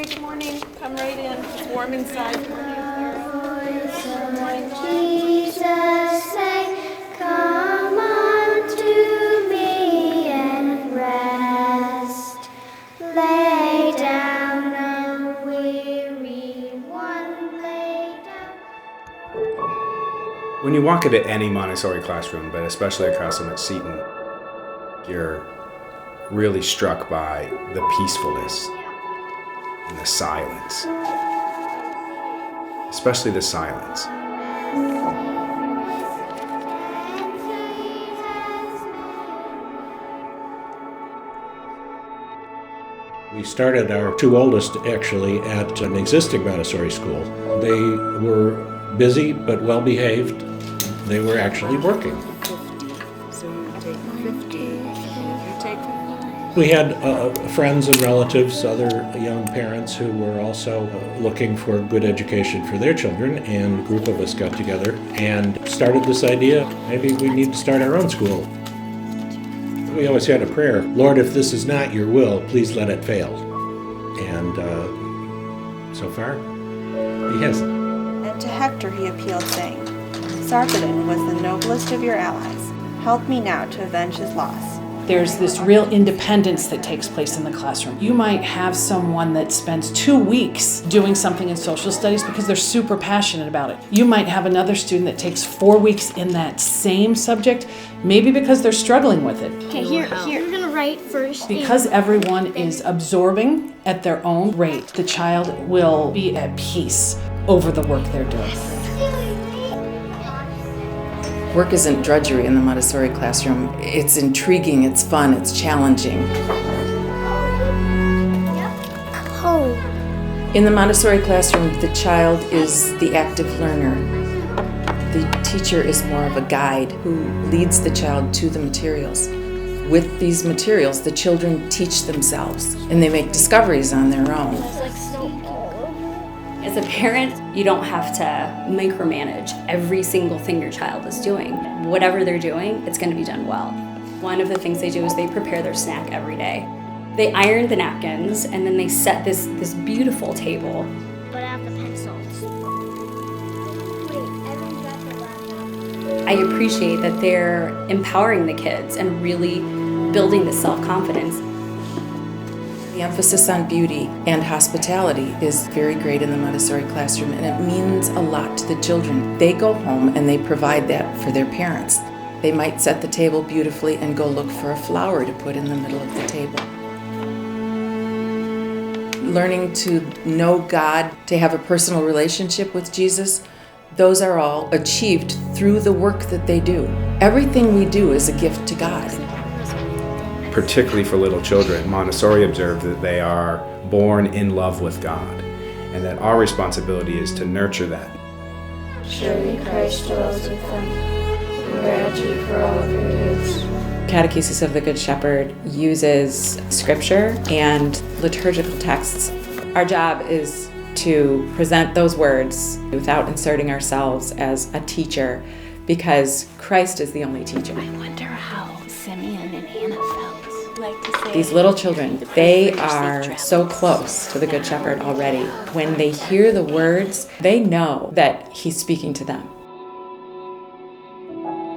Good morning. Come right in. It's warm inside. Jesus say, come unto me and rest. Lay down, O weary one, lay down. When you walk into any Montessori classroom, but especially across them at Seton, you're really struck by the peacefulness and the silence, especially the silence. We started our two oldest actually at an existing Montessori school. They were busy but well behaved. They were actually working. 50. So you take 50. You take 50. We had friends and relatives, other young parents who were also looking for good education for their children, and a group of us got together and started this idea, maybe we need to start our own school. We always had a prayer, Lord, if this is not your will, please let it fail. And so far, he hasn't. And to Hector he appealed, saying, Sarpedon was the noblest of your allies. Help me now to avenge his loss. There's this real independence that takes place in the classroom. You might have someone that spends 2 weeks doing something in social studies because they're super passionate about it. You might have another student that takes 4 weeks in that same subject, maybe because they're struggling with it. Okay, here, you're gonna write first. Because everyone is absorbing at their own rate, the child will be at peace over the work they're doing. Work isn't drudgery in the Montessori classroom. It's intriguing, it's fun, it's challenging. In the Montessori classroom, the child is the active learner. The teacher is more of a guide who leads the child to the materials. With these materials, the children teach themselves and they make discoveries on their own. As a parent, you don't have to micromanage every single thing your child is doing. Whatever they're doing, it's going to be done well. One of the things they do is they prepare their snack every day. They iron the napkins and then they set this beautiful table. But I have the pencils. Wait, everyone's got the laptop. I appreciate that they're empowering the kids and really building the self-confidence. The emphasis on beauty and hospitality is very great in the Montessori classroom, and it means a lot to the children. They go home and they provide that for their parents. They might set the table beautifully and go look for a flower to put in the middle of the table. Learning to know God, to have a personal relationship with Jesus, those are all achieved through the work that they do. Everything we do is a gift to God. Particularly for little children, Montessori observed that they are born in love with God, and that our responsibility is to nurture that. Surely Christ dwells with them. Gratitude for all of your gifts. Catechesis of the Good Shepherd uses scripture and liturgical texts. Our job is to present those words without inserting ourselves as a teacher, because Christ is the only teacher. I wonder how Simeon and Hannah felt. Like to say, These little children, they are so close to the Good Shepherd already. When they hear the words, they know that he's speaking to them.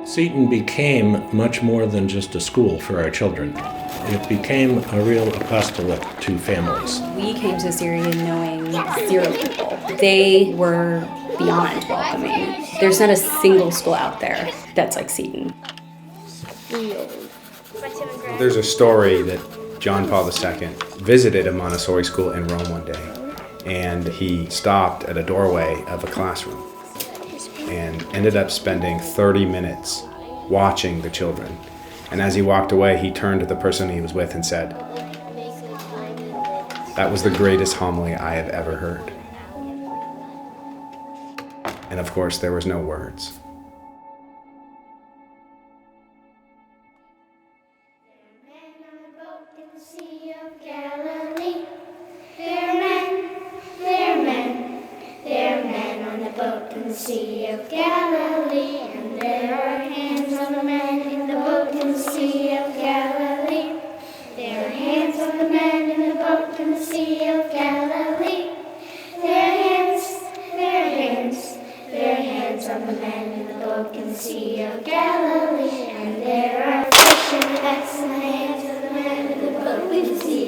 Seton became much more than just a school for our children. It became a real apostolate to families. We came to Syria knowing 0 people. They were beyond welcoming. There's not a single school out there that's like Seton. There's a story that John Paul II visited a Montessori school in Rome one day, and he stopped at a doorway of a classroom and ended up spending 30 minutes watching the children. And as he walked away, he turned to the person he was with and said, "That was the greatest homily I have ever heard." And of course, there was no words. The Sea of Galilee, and there are hands on the men in the boat in the Sea of Galilee. There are hands on the men in the boat in the Sea of Galilee. of the men in the boat in the Sea of Galilee. And there are fish and nets in the hands of the men in the boat in the Sea